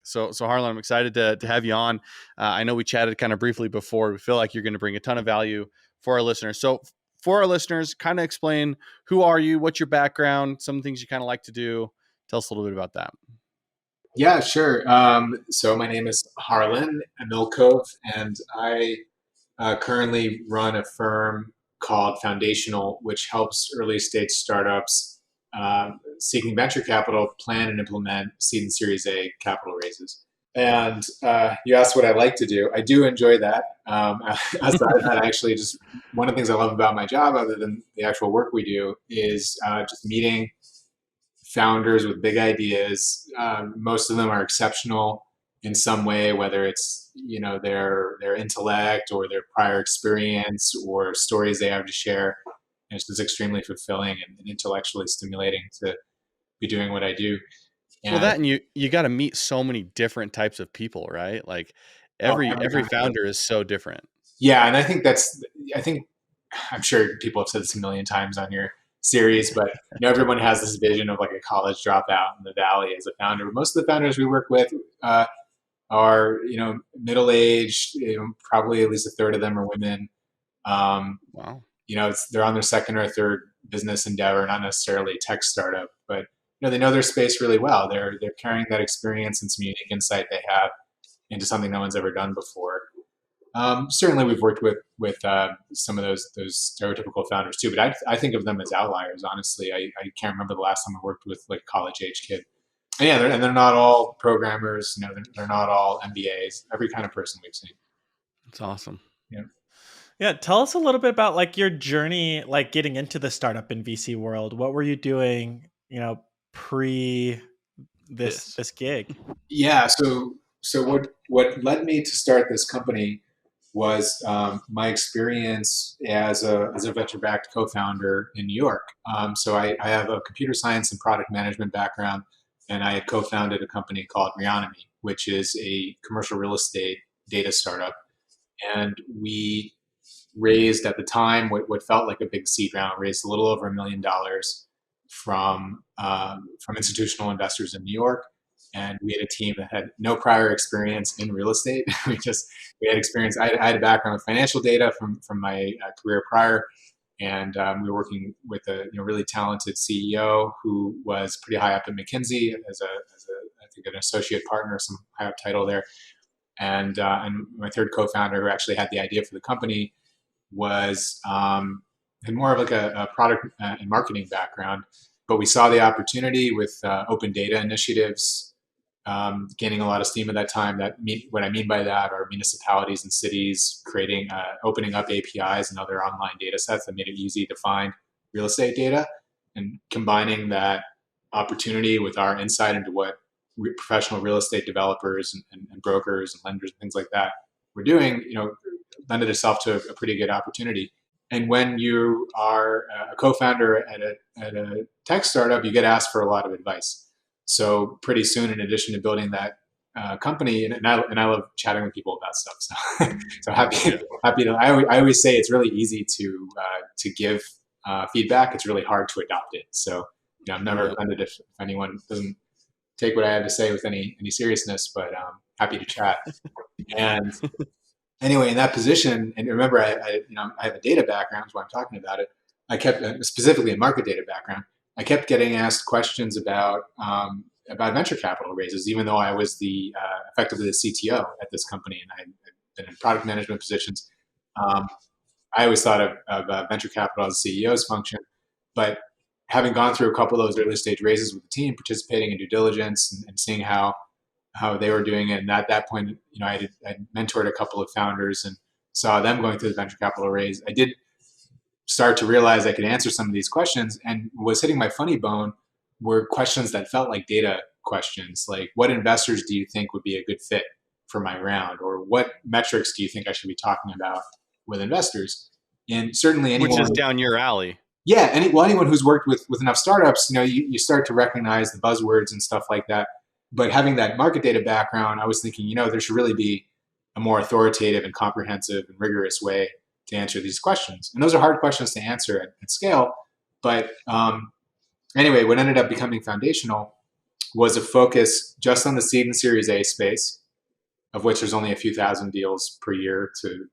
So Harlan, I'm excited to have you on. I know we chatted kind of briefly before. We feel like you're going to bring a ton of value for our listeners. So for our listeners, kind of explain, who are you? What's your background? Some things you kind of like to do. Tell us a little bit about that. Yeah, sure. So my name is Harlan Milkove, and I currently run a firm called Foundational, which helps early stage startups seeking venture capital plan and implement seed and Series A capital raises. And you asked what I like to do. I do enjoy that. Aside of that, actually, just one of the things I love about my job, other than the actual work we do, is just meeting founders with big ideas. Most of them are exceptional in some way, whether it's their intellect or their prior experience or stories they have to share. And it's just extremely fulfilling and intellectually stimulating to be doing what I do. Well, And that, and you got to meet so many different types of people, right? Like every founder is so different. yeah, and I think I'm sure people have said this a million times on your series, but everyone has this vision of like a college dropout in the valley as a founder. But most of the founders we work with are middle aged. Probably at least a third of them are women. Wow. They're on their second or third business endeavor, not necessarily a tech startup, but they know their space really well. They're carrying that experience and some unique insight they have into something no one's ever done before. Certainly, we've worked with some of those stereotypical founders too, but I think of them as outliers. Honestly, I can't remember the last time I worked with like a college age kid. And yeah, they're not all programmers. They're not all MBAs. Every kind of person we've seen. That's awesome. Yeah. Yeah, tell us a little bit about like your journey, like getting into the startup and VC world. What were you doing, pre this gig? Yeah. So what led me to start this company was my experience as a venture-backed co-founder in New York. So I have a computer science and product management background, and I had co-founded a company called Reonomy, which is a commercial real estate data startup. And we raised at the time what felt like a big seed round, raised a little over $1 million from institutional investors in New York. And we had a team that had no prior experience in real estate. we had experience. I had a background with financial data from my career prior, and we were working with a really talented CEO who was pretty high up at McKinsey as I think an associate partner, some high up title there. And my third co-founder, who actually had the idea for the company, was had more of like a product and marketing background. But we saw the opportunity with open data initiatives gaining a lot of steam at that time. What I mean by that are municipalities and cities opening up APIs and other online data sets that made it easy to find real estate data, and combining that opportunity with our insight into what professional real estate developers and brokers and lenders and things like that were doing, lended itself to a pretty good opportunity. And when you are a co-founder at a tech startup, you get asked for a lot of advice. So pretty soon, in addition to building that company, and I love chatting with people about stuff. So happy to. I always say it's really easy to give feedback. It's really hard to adopt it. So I'm never offended if anyone doesn't take what I have to say with any seriousness, but happy to chat. And anyway, in that position, and remember, I have a data background, that's why I'm talking about it. I kept specifically a market data background. I kept getting asked questions about venture capital raises, even though I was effectively the CTO at this company, and I had been in product management positions. I always thought of venture capital as a CEO's function, but having gone through a couple of those early stage raises with the team, participating in due diligence and seeing how they were doing it, and at that point, I mentored a couple of founders and saw them going through the venture capital raise. I did start to realize I could answer some of these questions, and was hitting my funny bone were questions that felt like data questions, like what investors do you think would be a good fit for my round, or what metrics do you think I should be talking about with investors? And certainly anyone, which is down your alley. Yeah, anyone who's worked with enough startups, you start to recognize the buzzwords and stuff like that. But having that market data background, I was thinking, there should really be a more authoritative and comprehensive and rigorous way to answer these questions. And those are hard questions to answer at scale. But anyway, what ended up becoming Foundational was a focus just on the seed and Series A space, of which there's only a few thousand deals per year to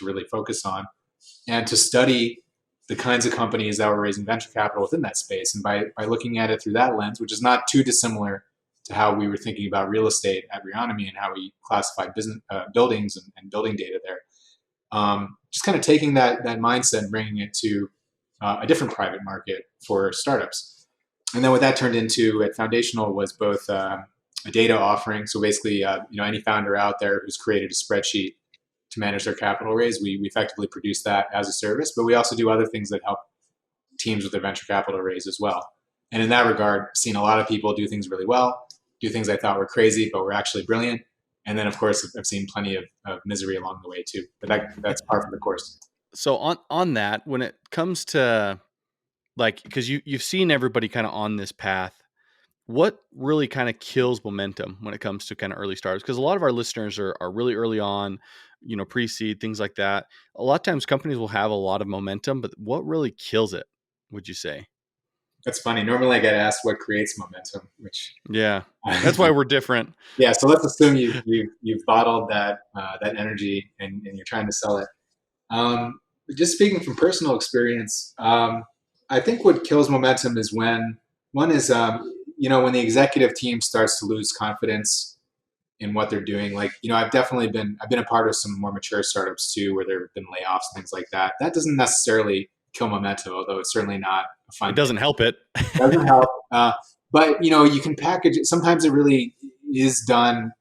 really focus on, and to study the kinds of companies that were raising venture capital within that space. And by looking at it through that lens, which is not too dissimilar to how we were thinking about real estate at Reonomy and how we classified business buildings and building data there, just kind of taking that mindset and bringing it to a different private market for startups. And then what that turned into at Foundational was both a data offering. So basically, any founder out there who's created a spreadsheet to manage their capital raise, we effectively produce that as a service. But we also do other things that help teams with their venture capital raise as well. And in that regard, I've seen a lot of people do things really well, do things I thought were crazy, but were actually brilliant. And then, of course, I've seen plenty of misery along the way too. But that's par for the course. So on that, when it comes to because you've seen everybody kind of on this path, what really kind of kills momentum when it comes to kind of early startups? Because a lot of our listeners are really early on, pre-seed, things like that. A lot of times companies will have a lot of momentum, but what really kills it, would you say? That's funny. Normally I get asked what creates momentum, which that's why we're different. Yeah. So let's assume you've bottled that energy and you're trying to sell it. Just speaking from personal experience, I think what kills momentum is when when the executive team starts to lose confidence in what they're doing. I've been a part of some more mature startups too, where there have been layoffs and things like that. That doesn't necessarily kill momentum, although it's certainly not a fun. It doesn't help it. It doesn't help. But you can package it. Sometimes it really is done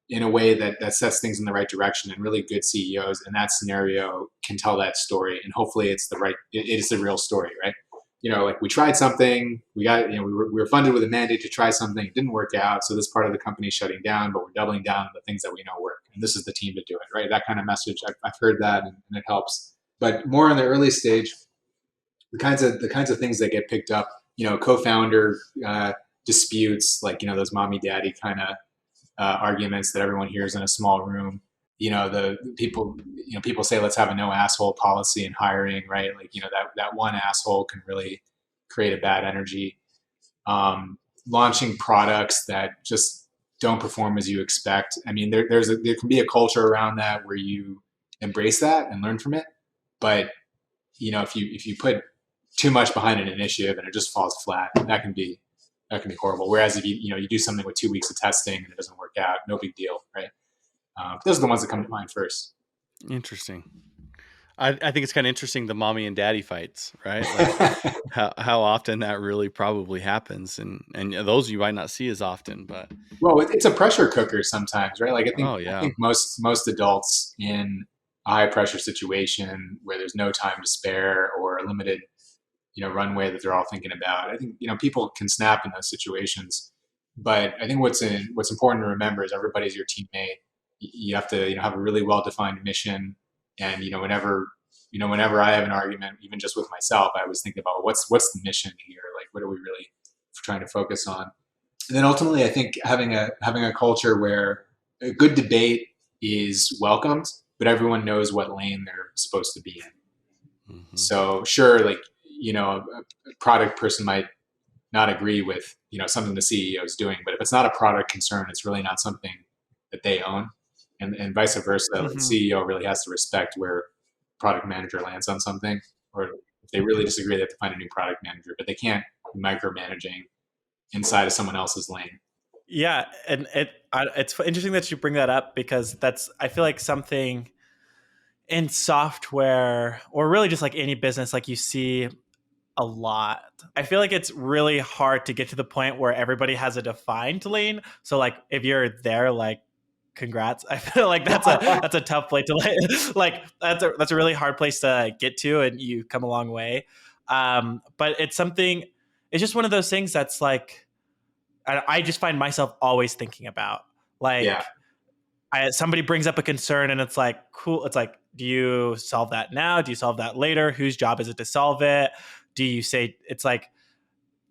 in a way that sets things in the right direction, and really good CEOs in that scenario can tell that story, and hopefully it is the real story, right? We tried something, we were funded with a mandate to try something, it didn't work out, so this part of the company is shutting down, but we're doubling down on the things that we know work, and this is the team to do it, right? That kind of message, I've heard that, and it helps. But more in the early stage, the kinds of things that get picked up, co-founder disputes, those mommy daddy kind of arguments that everyone hears in a small room. The people say, let's have a no asshole policy in hiring, right? That one asshole can really create a bad energy. Launching products that just don't perform as you expect. I mean, there can be a culture around that where you embrace that and learn from it. But if you put too much behind an initiative and it just falls flat, that can be horrible. Whereas if you do something with 2 weeks of testing and it doesn't work out, no big deal, right? Those are the ones that come to mind first. Interesting. I think it's kind of interesting, the mommy and daddy fights, right? How often that really probably happens, and those you might not see as often, but it's a pressure cooker sometimes, right? I think most adults in a high pressure situation where there's no time to spare or a limited runway that they're all thinking about, I think people can snap in those situations. But I think what's important to remember is everybody's your teammate. You have to have a really well defined mission, and whenever I have an argument, even just with myself, I always think about what's the mission here, what are we really trying to focus on. And then ultimately, I think having a culture where a good debate is welcomed, but everyone knows what lane they're supposed to be in. Mm-hmm. So sure, a product person might not agree with something the CEO is doing, but if it's not a product concern, it's really not something that they own, and vice versa. Mm-hmm. The CEO really has to respect where product manager lands on something, or if they really disagree, they have to find a new product manager, but they can't be micromanaging inside of someone else's lane. Yeah, and it's interesting that you bring that up, because I feel like something in software, or really just any business, you see a lot. I feel like it's really hard to get to the point where everybody has a defined lane. So if you're there, congrats. I feel like that's a tough place to that's a really hard place to get to, and you come a long way. But it's just one of those things that's I just find myself always thinking about. Somebody brings up a concern and it's cool. It's do you solve that now? Do you solve that later? Whose job is it to solve it? Do you say it's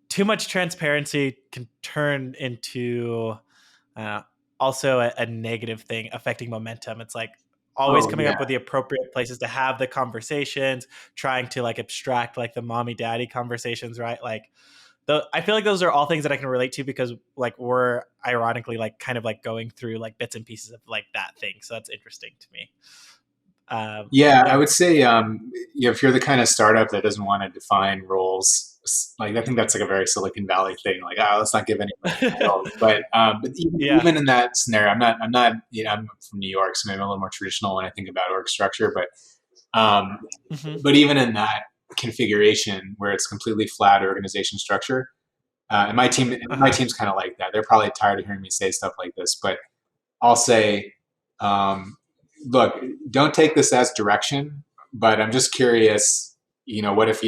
too much transparency can turn into also a negative thing affecting momentum. It's always coming up with the appropriate places to have the conversations, trying to abstract the mommy daddy conversations, right? I feel like those are all things that I can relate to because like we're ironically like kind of like going through like bits and pieces of like that thing. So that's interesting to me. Yeah, I Yeah. would say if you're the kind of startup that doesn't want to define roles, like I think that's like a very Silicon Valley thing. Like, oh, let's not give anyone titles. But Yeah. even in that scenario, I'm from New York, so maybe I'm a little more traditional when I think about org structure. Um, Mhm. but even in that configuration where it's completely flat organization structure, and my team's kind of like that. They're probably tired of hearing me say stuff like this, but I'll say, um, look, don't take this as direction, but I'm just curious, what if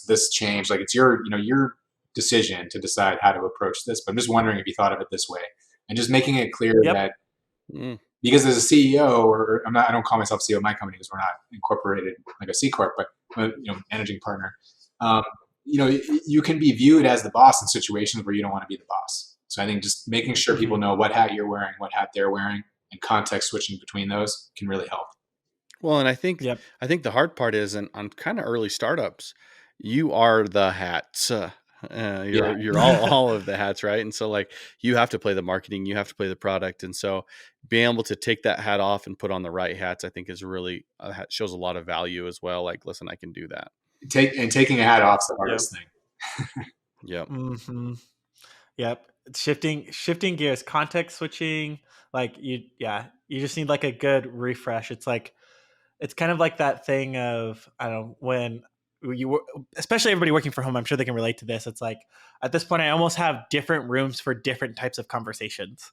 this changed? Like it's your decision to decide how to approach this, but I'm just wondering if you thought of it this way and just making it clear Yep. that Mm. because as a CEO, or I don't call myself CEO of my company because we're not incorporated like a C corp, but managing partner. Um, you can be viewed as the boss in situations where you don't want to be the boss. So I think just making sure people Mhm. know what hat you're wearing, what hat they're wearing, and context switching between those can really help. Well, and I think Yep. the hard part is on kind of early startups, you are the hats. Yeah. You're all of the hats, right? And so like you have to play the marketing, you have to play the product, and so being able to take that hat off and put on the right hats, I think is really shows a lot of value as well. Like, listen, I can do that. Taking a hat off is the Yep. hardest thing. Yep. Mm-hmm. Yep. Shifting gears, context switching, like you just need like a good refresh. It's kind of like that thing of I don't know when especially everybody working from home, I'm sure they can relate to this. It's like at this point I almost have different rooms for different types of conversations.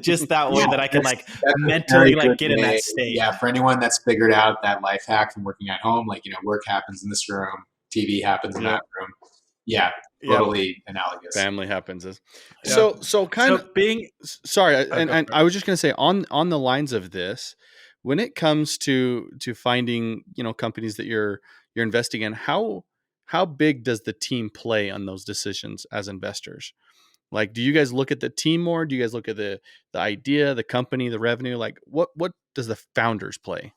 Just that Yeah, way that I can like that's a very mentally good like get in that way. state. Yeah, for anyone that's figured out that life hack from working at home, like work happens in this room, TV happens in that Yep. room. Yeah, Yep. totally analogous. Family happens. Yep. So kind So of being sorry, go and for it. I was just going to say on the lines of this, when it comes to finding companies that you're investing in, how big does the team play on those decisions as investors? Like, do you guys look at the team more? Do you guys look at the idea, the company, the revenue? Like, what does the founders play?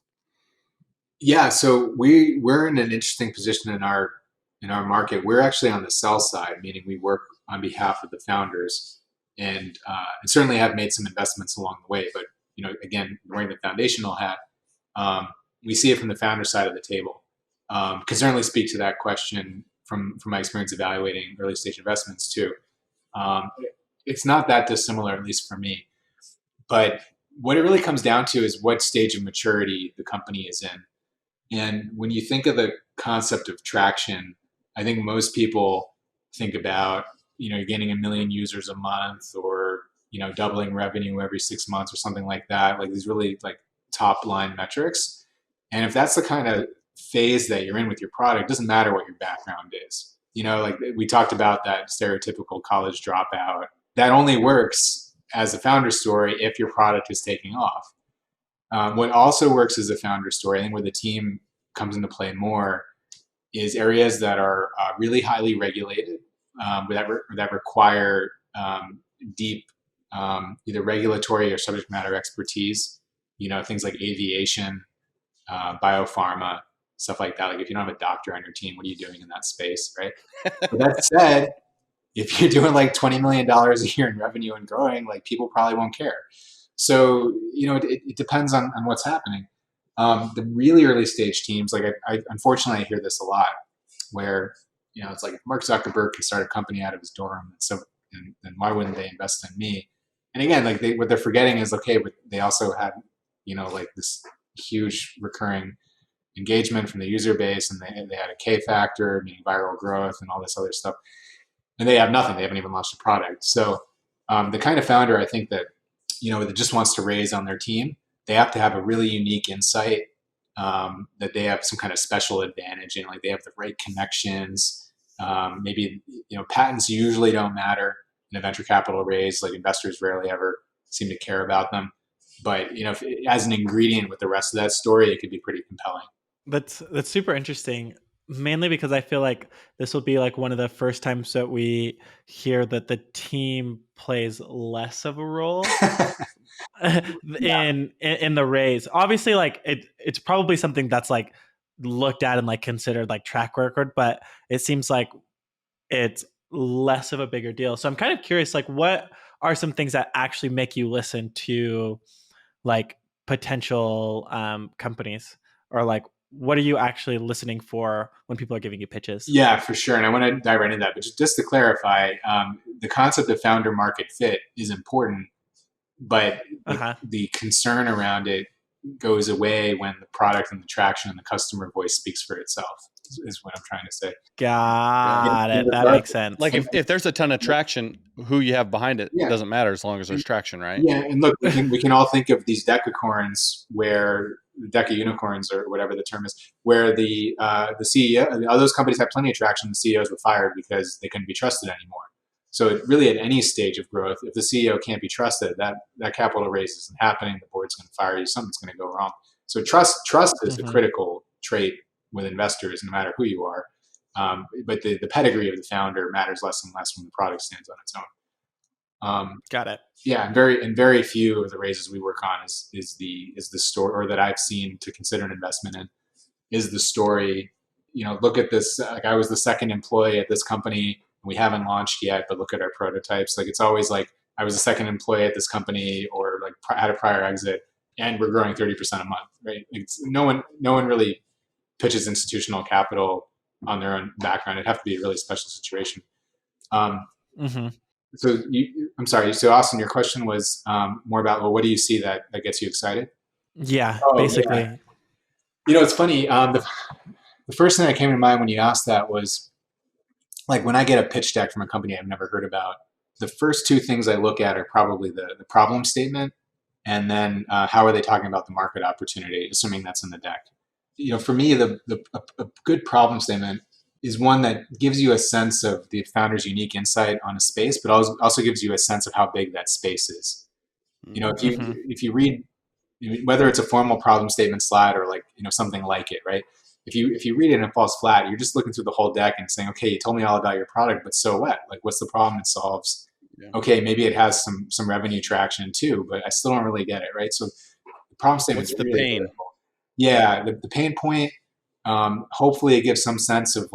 Yeah, so we're in an interesting position in our market. We're actually on the sell side, meaning we work on behalf of the founders, and certainly have made some investments along the way. But again, wearing the foundational hat, um, we see it from the founder side of the table. Can certainly speak to that question from my experience evaluating early stage investments too. Um, it's not that dissimilar, at least for me. But what it really comes down to is what stage of maturity the company is in. And when you think of the concept of traction, I think most people think about, you're getting 1 million users a month, or, doubling revenue every 6 months or something like that, like these really like top line metrics. And if that's the kind of phase that you're in with your product, it doesn't matter what your background is. Like we talked about that stereotypical college dropout. That only works as a founder story if your product is taking off. What also works as a founder story, I think where the team comes into play more, is areas that are really highly regulated, that require deep either regulatory or subject matter expertise. Things like aviation, biopharma, stuff like that. Like if you don't have a doctor on your team, what are you doing in that space, right? But that said, if you're doing like $20 million a year in revenue and growing, like people probably won't care. So it depends on what's happening. The really early stage teams, like I unfortunately I hear this a lot, where it's like if Mark Zuckerberg can start a company out of his dorm, so then why wouldn't they invest in me? And again, like what they're forgetting is okay, but they also had like this huge recurring engagement from the user base, and they had a K factor, meaning viral growth, and all this other stuff. And they have nothing. They haven't even launched a product. So the kind of founder I think that just wants to raise on their team, they have to have a really unique insight, that they have some kind of special advantage in, like they have the right connections. Maybe patents usually don't matter in a venture capital raise. Like investors rarely ever seem to care about them. But as an ingredient with the rest of that story, it could be pretty compelling. That's super interesting. Mainly because I feel like this will be like one of the first times that we hear that the team plays less of a role Yeah. in the raise. Obviously, like it's probably something that's like looked at and like considered like track record, but it seems like it's less of a bigger deal. So I'm kind of curious, like, what are some things that actually make you listen to like potential companies, or like what are you actually listening for when people are giving you pitches? Yeah, for sure. And I want to dive right into that. But just to clarify, the concept of founder market fit is important, but Uh-huh. the concern around it goes away when the product and the traction and the customer voice speaks for itself, is what I'm trying to say. Got In it. That regard- makes sense. Like if there's a ton of traction, who you have behind it Yeah. doesn't matter as long as there's traction, right? Yeah, and look, we can all think of these decacorns where deca unicorns or whatever the term is, where the CEO, all those companies had plenty of traction. The CEOs were fired because they couldn't be trusted anymore. So really, at any stage of growth, if the CEO can't be trusted, that capital raise isn't happening. The board's going to fire you. Something's going to go wrong. So trust is a critical trait with investors, no matter who you are. But the pedigree of the founder matters less and less when the product stands on its own. Got it. Yeah, and very few of the raises we work on is the story, or that I've seen to consider an investment in, is the story. Look at this. Like, I was the second employee at this company, and we haven't launched yet, but look at our prototypes. Like, it's always like I was the second employee at this company, or like had a prior exit, and we're growing 30% a month. Right? No one really pitches institutional capital on their own background. It'd have to be a really special situation. So I'm sorry. So Austin, your question was more about, well, what do you see that gets you excited? Yeah, Oh, basically. Yeah. It's funny. The first thing that came to mind when you asked that was, like, when I get a pitch deck from a company I've never heard about, the first two things I look at are probably the problem statement, and then how are they talking about the market opportunity, assuming that's in the deck. For me, a good problem statement is one that gives you a sense of the founder's unique insight on a space, but also gives you a sense of how big that space is. If you read, whether it's a formal problem statement slide or like something like it, right? If you read it and it falls flat, you're just looking through the whole deck and saying, okay, you told me all about your product, but so what? Like, what's the problem it solves? Yeah. Okay, maybe it has some revenue traction too, but I still don't really get it, right? So the problem statement is the really pain? critical. Yeah, the pain point. Hopefully, it gives some sense of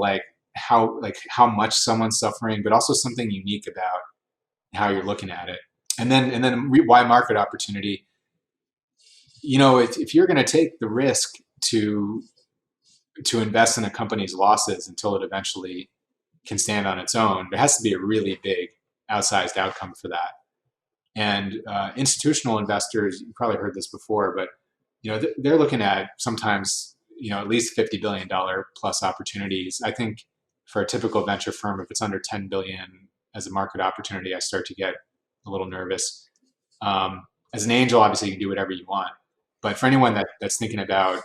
how much someone's suffering, but also something unique about how you're looking at it. And then why market opportunity? If you're going to take the risk to invest in a company's losses until it eventually can stand on its own, there has to be a really big outsized outcome for that. And institutional investors, you probably heard this before, but they're looking at sometimes at least $50 billion plus opportunities. I think for a typical venture firm, if it's under 10 billion as a market opportunity, I start to get a little nervous. As an angel, obviously you can do whatever you want, but for anyone that's thinking about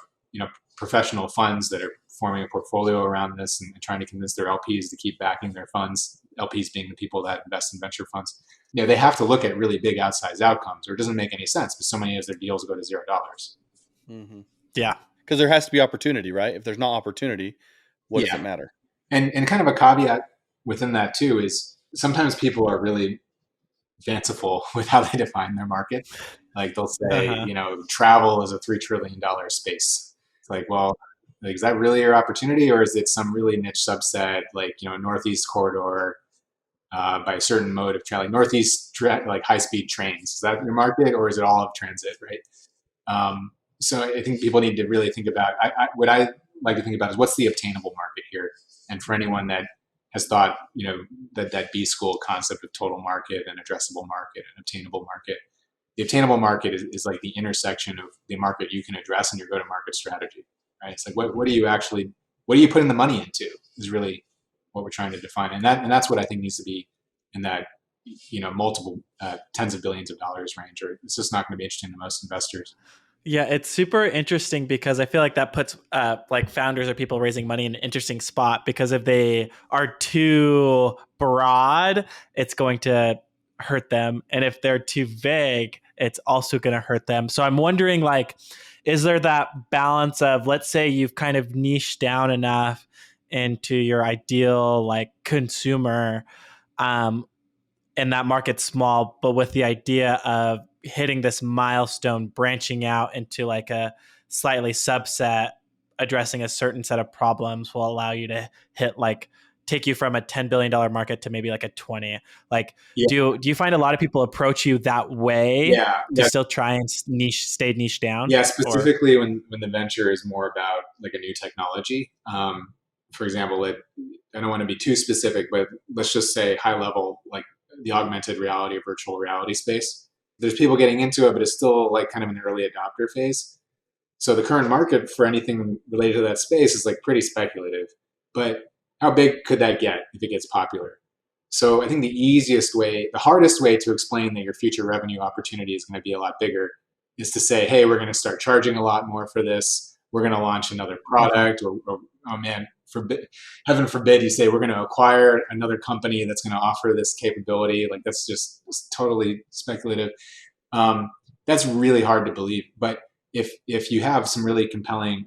professional funds that are forming a portfolio around this and trying to convince their LPs to keep backing their funds, LPs being the people that invest in venture funds, they have to look at really big outsized outcomes, or it doesn't make any sense because so many of their deals go to $0. Mm-hmm. Yeah. Because there has to be opportunity, right? If there's not opportunity, what does it matter? And kind of a caveat within that too is sometimes people are really fanciful with how they define their market. Like, they'll say, travel is a $3 trillion space. It's like, well, is that really your opportunity, or is it some really niche subset, like Northeast corridor by a certain mode of travel, Northeast like high-speed trains? Is that your market, or is it all of transit, right? So I think people need to really think about, what I like to think about is, what's the obtainable market here? And for anyone that has thought, that B school concept of total market and addressable market and obtainable market, the obtainable market is like the intersection of the market you can address and your go-to-market strategy, right? It's like, what are you putting the money into is really what we're trying to define. And that's what I think needs to be in that, multiple tens of billions of dollars range, or it's just not going to be interesting to most investors. Yeah, it's super interesting because I feel like that puts like founders or people raising money in an interesting spot, because if they are too broad, it's going to hurt them. And if they're too vague, it's also going to hurt them. So I'm wondering, like, is there that balance of, let's say you've kind of niched down enough into your ideal like consumer, and that market's small, but with the idea of hitting this milestone, branching out into like a slightly subset, addressing a certain set of problems will allow you to hit like take you from a $10 billion market to maybe like a 20? Like, Yeah. do you find a lot of people approach you that way Yeah. to still try and stay niche down? Yeah, specifically when the venture is more about like a new technology. For example, I don't want to be too specific, but let's just say high level, like the augmented reality or virtual reality space. There's people getting into it, but it's still like kind of an early adopter phase. So the current market for anything related to that space is like pretty speculative. But how big could that get if it gets popular? So I think the hardest way to explain that your future revenue opportunity is going to be a lot bigger is to say, hey, we're going to start charging a lot more for this. We're going to launch another product, or oh man, heaven forbid you say we're going to acquire another company that's going to offer this capability. Like that's just totally speculative. That's really hard to believe. But if you have some really compelling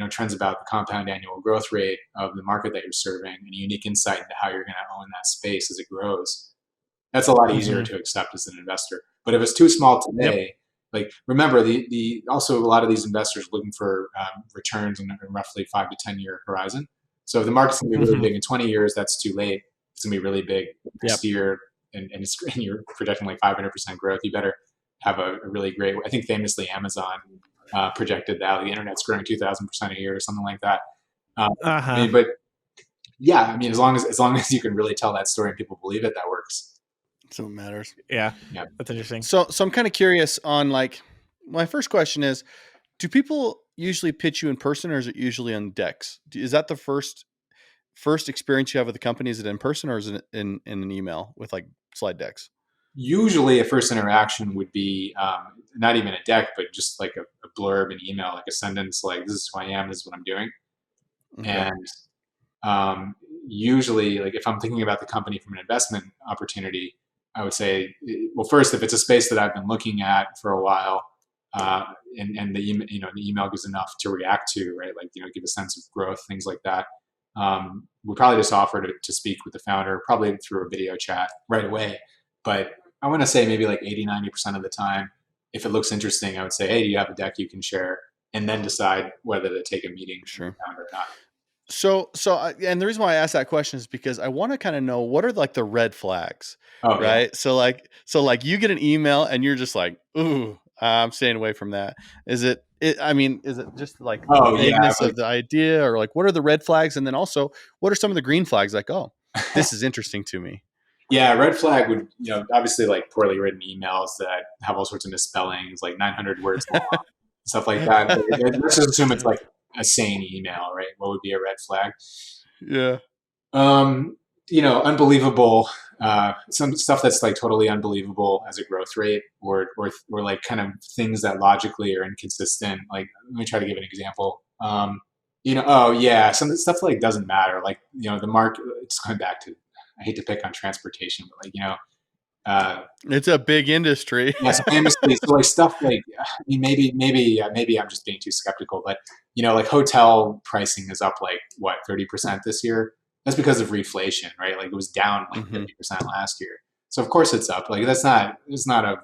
trends about the compound annual growth rate of the market that you're serving and a unique insight into how you're going to own that space as it grows, that's a lot easier to accept as an investor. But if it's too small today, like remember also a lot of these investors are looking for returns in a roughly 5 to 10 year horizon. So if the market's going to be really big in 20 years, that's too late. It's going to be really big next year, and you're projecting like 500% growth. You better have a really great. I think famously Amazon projected that the internet's growing 2,000% a year or something like that. But yeah, I mean, as long as you can really tell that story and people believe it, that works. So it matters. Yeah, that's interesting. So I'm kind of curious on like, my first question is, do people usually pitch you in person, or is it usually on decks? Is that the first experience you have with the company? Is it in person, or is it in an email with like slide decks? Usually a first interaction would be not even a deck, but just like a blurb, an email, like a sentence, like this is who I am, this is what I'm doing. Okay. And usually, like if I'm thinking about the company from an investment opportunity, I would say, well, first, if it's a space that I've been looking at for a while, and the email gives enough to react to, right? Like, give a sense of growth, things like that. We probably just offer to speak with the founder, probably through a video chat right away. But I want to say maybe like 80-90% of the time, if it looks interesting, I would say, hey, do you have a deck you can share? And then decide whether to take a meeting with the founder or not. So, and the reason why I asked that question is because I want to kind of know what are like the red flags, right? Yeah. So like you get an email and you're just like, ooh, I'm staying away from that. Is it just like the vagueness of the idea, or like what are the red flags? And then also, what are some of the green flags? Like, oh, this is interesting to me. Yeah, red flag would, obviously like poorly written emails that have all sorts of misspellings, like 900 words long, stuff like that. Let's just assume it's like a sane email, right? What would be a red flag? Yeah. Unbelievable. Some stuff that's like totally unbelievable as a growth rate, or like kind of things that logically are inconsistent. Like, let me try to give an example. Some stuff like doesn't matter. Like, the market, it's going back to, I hate to pick on transportation, but like, it's a big industry. Yes, famously. So like stuff like, I mean, maybe I'm just being too skeptical, but like hotel pricing is up like what 30% this year. That's because of reflation, right? Like it was down like 50% last year. So of course it's up. Like it's not a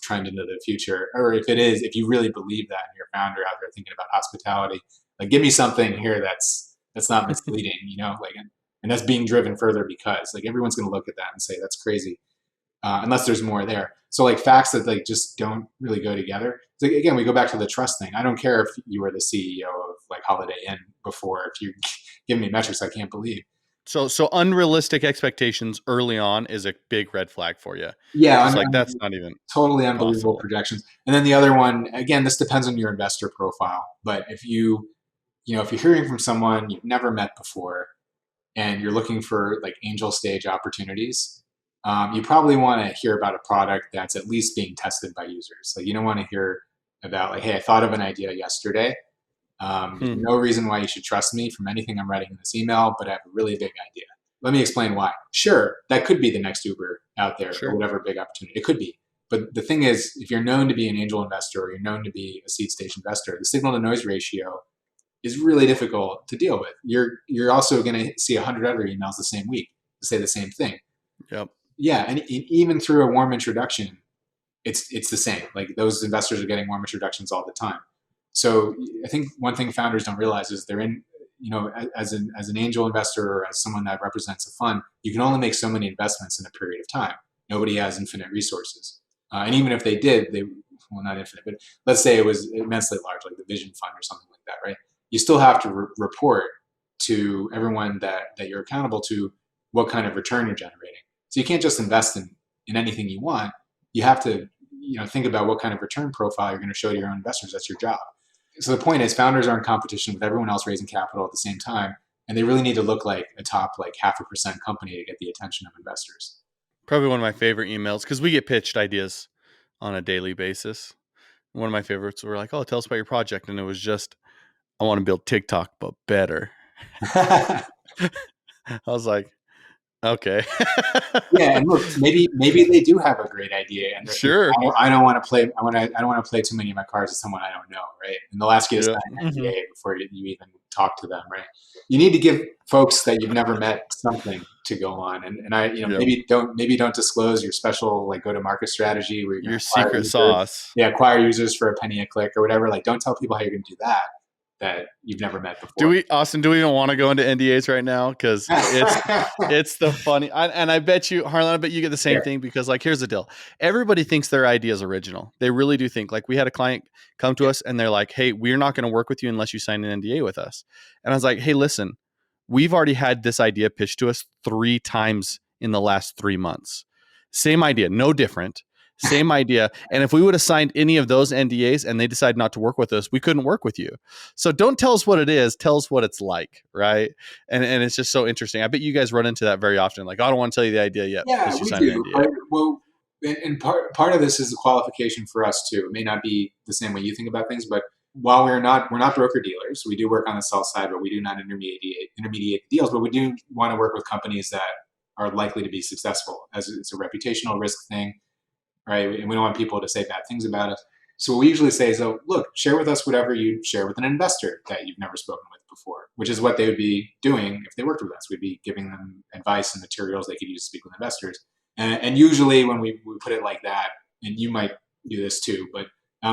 trend into the future. Or if it is, if you really believe that and you're a founder out there thinking about hospitality, like give me something here that's not misleading, and that's being driven further because like everyone's going to look at that and say that's crazy. Unless there's more there. So like facts that like just don't really go together. So again, we go back to the trust thing. I don't care if you were the CEO of like Holiday Inn before, if you give me metrics I can't believe. So unrealistic expectations early on is a big red flag for you. Yeah. It's like that's not even totally unbelievable projections. And then the other one, again, this depends on your investor profile. But if if you're hearing from someone you've never met before and you're looking for like angel stage opportunities, you probably want to hear about a product that's at least being tested by users. Like you don't want to hear about like, hey, I thought of an idea yesterday. There's no reason why you should trust me from anything I'm writing in this email, but I have a really big idea. Let me explain why. Sure, that could be the next Uber out there or whatever big opportunity. It could be. But the thing is, if you're known to be an angel investor or you're known to be a seed stage investor, the signal to noise ratio is really difficult to deal with. You're also going to see 100 other emails the same week to say the same thing. Yep. Yeah, and even through a warm introduction, it's the same. Like those investors are getting warm introductions all the time. So I think one thing founders don't realize is they're in, as an angel investor or as someone that represents a fund, you can only make so many investments in a period of time. Nobody has infinite resources. And even if they did, well, not infinite, but let's say it was immensely large, like the Vision Fund or something like that, right? You still have to report to everyone that you're accountable to what kind of return you're generating. So you can't just invest in anything you want. You have to, think about what kind of return profile you're going to show to your own investors. That's your job. So the point is, founders are in competition with everyone else raising capital at the same time, and they really need to look like a top 0.5% company to get the attention of investors. Probably one of my favorite emails, because we get pitched ideas on a daily basis. One of my favorites were like, "Oh, tell us about your project," and it was just, "I want to build TikTok, but better." I was like, okay. Yeah, and look, maybe they do have a great idea, and Sure. I don't want to play. I don't want to play too many of my cards with someone I don't know, right? And they'll ask you to sign an NDA before you even talk to them, right? You need to give folks that you've never met something to go on, and maybe don't disclose your special go to market strategy where you're your secret users. sauce. Yeah, acquire users for a penny a click or whatever. Don't tell people how you're going to do that you've never met before. Do we even want to go into NDAs right now? Because it's the funny, and I bet you, Harlan, I bet you get the same thing, because here's the deal. Everybody thinks their idea is original. They really do think. We had a client come to us and they're like, "Hey, we're not going to work with you unless you sign an NDA with us." And I was like, "Hey, listen, we've already had this idea pitched to us 3 times in the last 3 months. Same idea, no different. Same idea. And if we would have signed any of those NDAs and they decide not to work with us, we couldn't work with you. So don't tell us what it is. Tell us what it's like." Right. And it's just so interesting. I bet you guys run into that very often. I don't want to tell you the idea yet. Yeah, we do. Well, and part of this is a qualification for us too. It may not be the same way you think about things, but while we're not broker dealers, we do work on the sell side, but we do not intermediate the deals. But we do want to work with companies that are likely to be successful, as it's a reputational risk thing. Right? And we don't want people to say bad things about us. So what we usually say is, look, share with us whatever you share with an investor that you've never spoken with before, which is what they would be doing if they worked with us. We'd be giving them advice and materials they could use to speak with investors. And usually when we put it like that, and you might do this too, but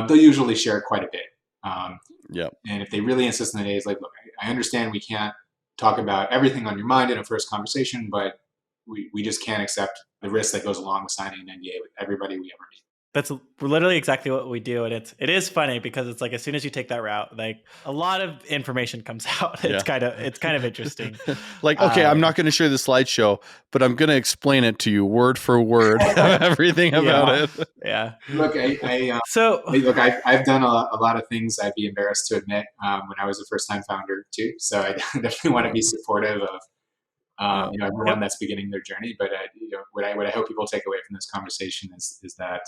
they'll usually share quite a bit. And if they really insist on the days, look, I understand we can't talk about everything on your mind in a first conversation, but we just can't accept the risk that goes along with signing an NDA with everybody we ever meet. That's literally exactly what we do. And it is funny because it's as soon as you take that route, a lot of information comes out. It's kind of interesting. Okay, I'm not going to share the slideshow, but I'm going to explain it to you word for word, everything about it. Yeah. Look, I've done a lot of things I'd be embarrassed to admit when I was a first-time founder too. So I definitely want to be supportive of everyone that's beginning their journey. But what I hope people take away from this conversation is that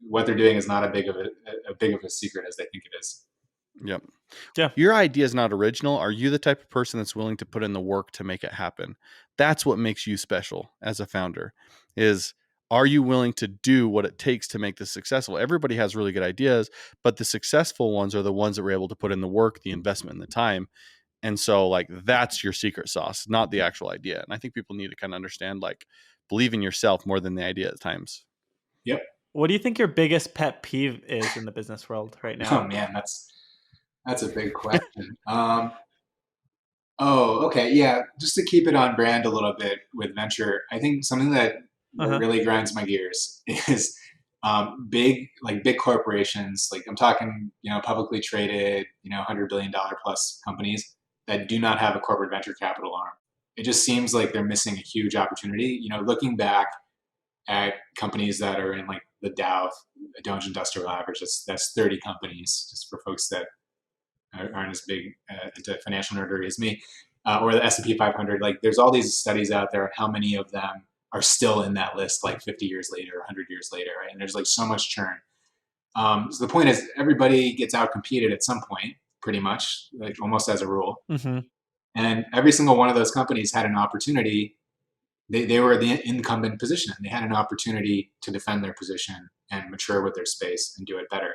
what they're doing is not a big of a secret as they think it is. Yep. Yeah. Your idea is not original. Are you the type of person that's willing to put in the work to make it happen? That's what makes you special as a founder. Are you willing to do what it takes to make this successful? Everybody has really good ideas, but the successful ones are the ones that were able to put in the work, the investment, and the time. And so that's your secret sauce, not the actual idea. And I think people need to kind of understand, believe in yourself more than the idea at times. Yep. What do you think your biggest pet peeve is in the business world right now? Oh man, that's a big question. Okay. Yeah. Just to keep it on brand a little bit with venture, I think something that really grinds my gears is big corporations. I'm talking, publicly traded, $100 billion plus companies that do not have a corporate venture capital arm. It just seems like they're missing a huge opportunity. Looking back at companies that are in the Dow Jones Industrial Average, that's 30 companies, just for folks that aren't as big into financial nerdery as me, or the S&P 500. There's all these studies out there on how many of them are still in that list 50 years later, 100 years later, right? And there's so much churn. So the point is, everybody gets out-competed at some point, pretty much, almost as a rule. Mm-hmm. And every single one of those companies had an opportunity. They were the incumbent position. They had an opportunity to defend their position and mature with their space and do it better.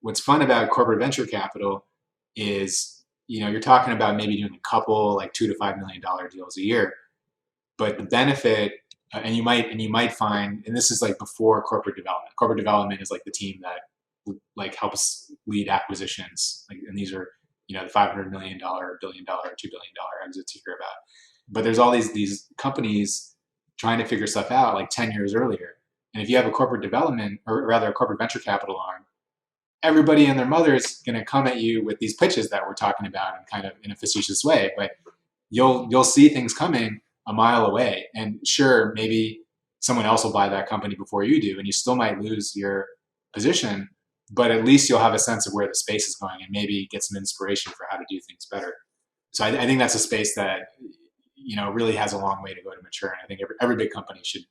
What's fun about corporate venture capital is, you're talking about maybe doing a couple $2 to $5 million deals a year, but the benefit, and you might find, and this is before corporate development. Corporate development is the team that helps lead acquisitions, and these are the $500 million, $1 billion, $2 billion exits you hear about. But there's all these companies trying to figure stuff out like 10 years earlier. And if you have a corporate development, or rather a corporate venture capital arm, everybody and their mother is going to come at you with these pitches that we're talking about in kind of in a facetious way. But you'll see things coming a mile away. And sure, maybe someone else will buy that company before you do, and you still might lose your position, but at least you'll have a sense of where the space is going and maybe get some inspiration for how to do things better. So I think that's a space that, really has a long way to go to mature. And I think every big company should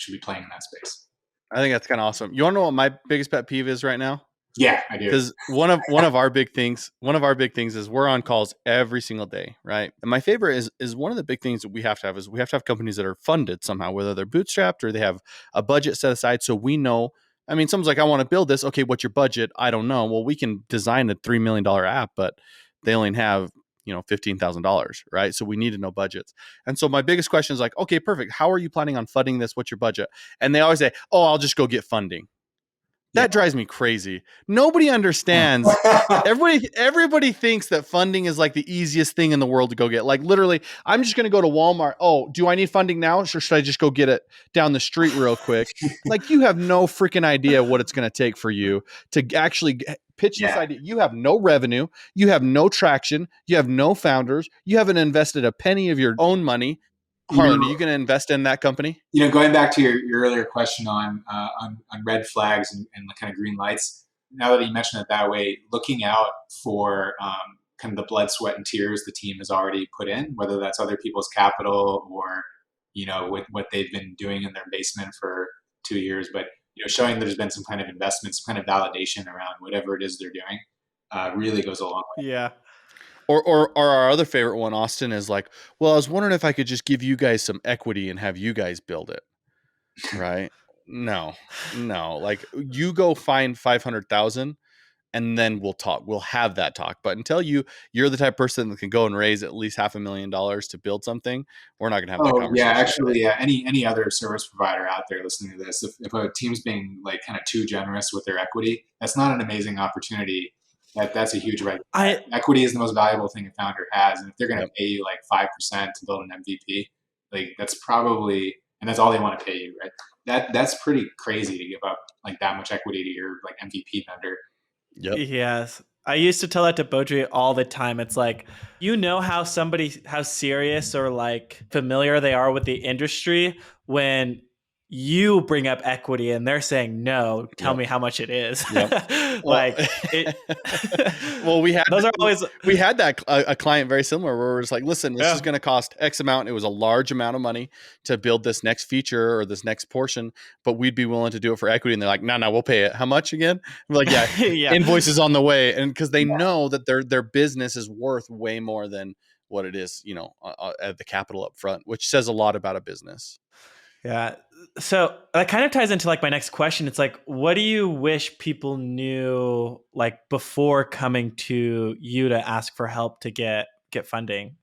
be playing in that space. I think that's kind of awesome. You want to know what my biggest pet peeve is right now? Yeah, I do. Because one of our big things is we're on calls every single day, right? And my favorite is one of the big things that we have to have companies that are funded somehow, whether they're bootstrapped or they have a budget set aside. So we know, I mean, someone's like, I want to build this. Okay, what's your budget? I don't know. Well, we can design a $3 million app, but they only have, $15,000, right? So we need to know budgets. And so my biggest question is like, okay, perfect. How are you planning on funding this? What's your budget? And they always say, oh, I'll just go get funding. That drives me crazy. Nobody understands. Everybody thinks that funding is like the easiest thing in the world to go get. Like literally, I'm just going to go to Walmart. Oh, do I need funding now? Or should I just go get it down the street real quick? Like you have no freaking idea what it's going to take for you to actually pitch this idea. You have no revenue. You have no traction. You have no founders. You haven't invested a penny of your own money. Harlan, are you going to invest in that company? Going back to your earlier question on red flags and the kind of green lights. Now that you mentioned it that way, looking out for kind of the blood, sweat, and tears the team has already put in, whether that's other people's capital or with what they've been doing in their basement for 2 years, but showing there's been some kind of investment, some kind of validation around whatever it is they're doing, really goes a long way. Yeah. Or our other favorite one, Austin, is like, well, I was wondering if I could just give you guys some equity and have you guys build it. Right? No. Like you go find 500,000 and then we'll talk. We'll have that talk. But until you're the type of person that can go and raise at least $500,000 to build something, we're not going to have that conversation. Yeah, actually, any other service provider out there listening to this, if a team's being like kind of too generous with their equity, that's not an amazing opportunity. That's a huge red flag. Equity is the most valuable thing a founder has, and if they're going to pay you like 5% to build an MVP, like that's probably, and that's all they want to pay you, right? That's pretty crazy to give up like that much equity to your like MVP vendor. Yep. Yes. I used to tell that to Beaudry all the time. It's like, how serious or like familiar they are with the industry when you bring up equity and they're saying, no, tell me how much it is. Yep. Well, we had that a client very similar where we're just like, listen, this is going to cost X amount. It was a large amount of money to build this next feature or this next portion, but we'd be willing to do it for equity. And they're like, no, we'll pay it. How much again? We're like, yeah, invoices on the way. And because they know that their business is worth way more than what it is, at the capital up front, which says a lot about a business. Yeah. So that kind of ties into like my next question. It's like, what do you wish people knew like before coming to you to ask for help to get funding?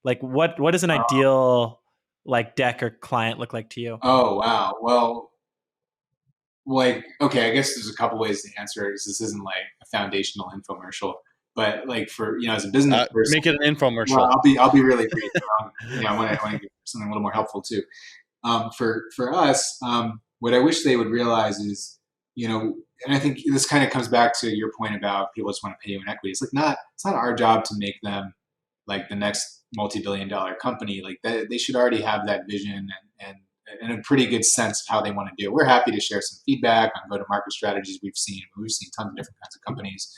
Like what does an ideal like deck or client look like to you? Oh, wow. Well, like, okay, I guess there's a couple ways to answer it because this isn't like a foundational infomercial, but like for, as a business person, make it an infomercial. Well, I'll be really brief. I want to give something a little more helpful too. For us, what I wish they would realize is, and I think this kind of comes back to your point about people just want to pay you in equity. It's like it's not our job to make them like the next multi-billion-dollar company. Like they should already have that vision and a pretty good sense of how they want to do it. We're happy to share some feedback on go-to-market strategies we've seen. We've seen tons of different kinds of companies.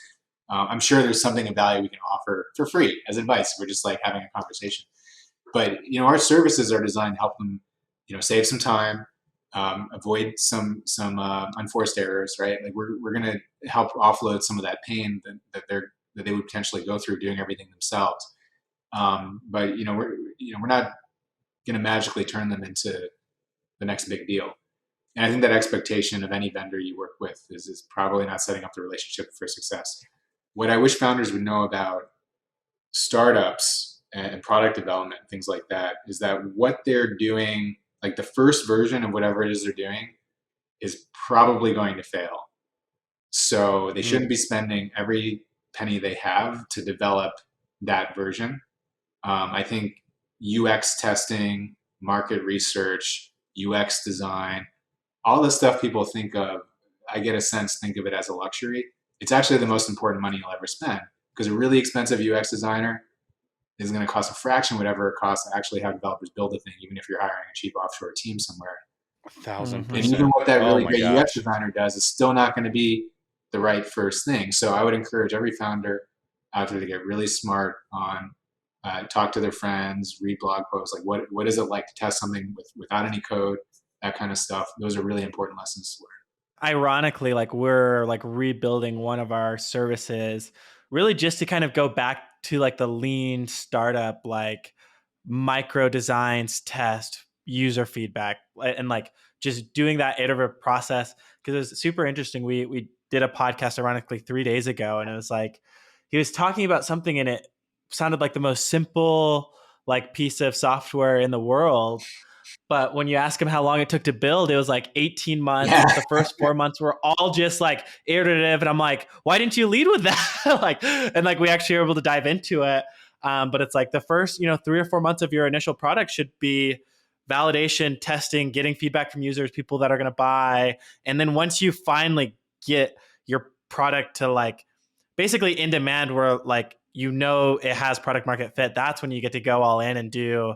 I'm sure there's something of value we can offer for free as advice. We're just like having a conversation. But our services are designed to help them save some time, avoid some unforced errors, right? Like we're going to help offload some of that pain that they would potentially go through doing everything themselves. But we're not going to magically turn them into the next big deal. And I think that expectation of any vendor you work with is probably not setting up the relationship for success. What I wish founders would know about startups and product development, things like that, is that what they're doing, like the first version of whatever it is they're doing, is probably going to fail. So they shouldn't be spending every penny they have to develop that version. I think UX testing, market research, UX design, all the stuff people think of, I get a sense, think of it as a luxury. It's actually the most important money you'll ever spend, because a really expensive UX designer is going to cost a fraction whatever it costs to actually have developers build a thing, even if you're hiring a cheap offshore team somewhere. 1,000%. And even what that really my great UX gosh. designer does is still not going to be the right first thing. So I would encourage every founder out there to get really smart on talk to their friends, read blog posts, like what is it like to test something without any code, that kind of stuff. Those are really important lessons to learn. Ironically, like we're like rebuilding one of our services really just to kind of go back to like the lean startup, like micro designs, test, user feedback, and like just doing that iterative process. Because it was super interesting. We did a podcast ironically 3 days ago, and it was like he was talking about something, and it sounded like the most simple like piece of software in the world. But when you ask him how long it took to build, it was like 18 months. Yeah. The first 4 months were all just like iterative. And I'm like, why didn't you lead with that? Like, and like we actually were able to dive into it. But it's like the first, 3 or 4 months of your initial product should be validation, testing, getting feedback from users, people that are going to buy. And then once you finally get your product to like basically in demand where like, it has product market fit, that's when you get to go all in and do,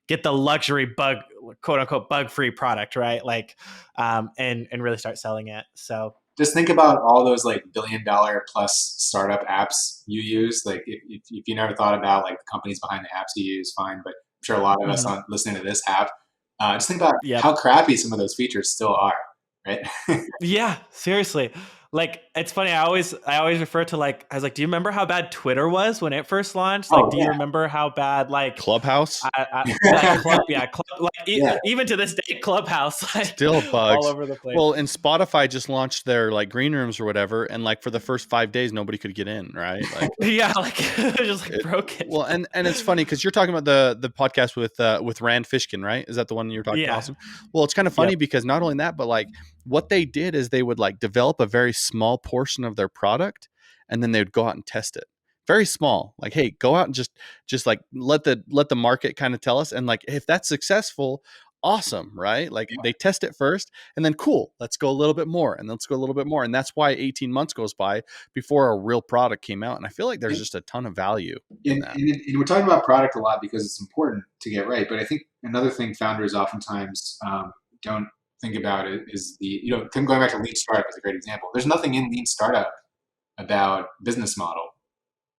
get the luxury bug, quote unquote, bug free product, right? Like, and really start selling it. So just think about all those like $1 billion plus startup apps you use. Like if you never thought about like the companies behind the apps you use, fine. But I'm sure a lot of us on listening to this have. Just think about how crappy some of those features still are, right? Yeah, seriously. Like it's funny. I always refer to like I was like, do you remember how bad Twitter was when it first launched? Like, do you remember how bad like Clubhouse? Even to this day, Clubhouse like, still bugs all over the place. Well, and Spotify just launched their like green rooms or whatever, and like for the first 5 days, nobody could get in, right? Like just like broken. Well, and it's funny because you're talking about the podcast with Rand Fishkin, right? Is that the one you're talking about? Awesome. Well, it's kind of funny because not only that, but like what they did is they would like develop a very small portion of their product, and then they would go out and test it. Very small, like, hey, go out and just like let the market kind of tell us, and like if that's successful, awesome, right? Like they test it first, and then cool, let's go a little bit more, and let's go a little bit more, and that's why 18 months goes by before a real product came out. And I feel like there's just a ton of value in that. And we're talking about product a lot because it's important to get right. But I think another thing founders oftentimes don't think about it is going back to lean startup is a great example. There's nothing in lean startup about business model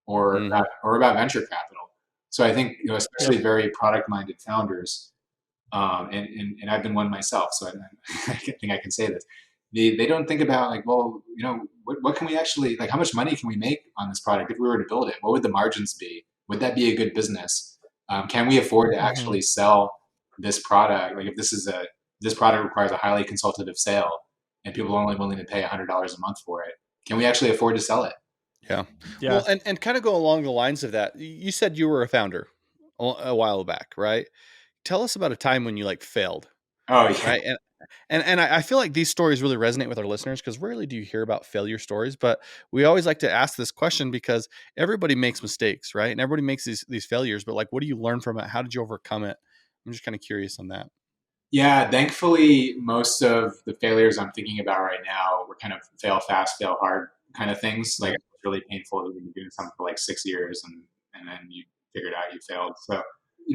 or about venture capital. So I think especially very product minded founders, and I've been one myself, so I think I can say this. They don't think about like, well, what can we actually, like, how much money can we make on this product if we were to build it? What would the margins be? Would that be a good business? Can we afford to actually sell this product? Like if this product requires a highly consultative sale and people are only willing to pay $100 a month for it, can we actually afford to sell it? Yeah. Well, and kind of go along the lines of that. You said you were a founder a while back, right? Tell us about a time when you like failed. Oh yeah. Right. And I feel like these stories really resonate with our listeners because rarely do you hear about failure stories, but we always like to ask this question because everybody makes mistakes, right? And everybody makes these failures, but like, what do you learn from it? How did you overcome it? I'm just kind of curious on that. Yeah, thankfully, most of the failures I'm thinking about right now were kind of fail fast, fail hard kind of things. Like it's really painful that you've been doing something for like 6 years and then you figured out you failed. So,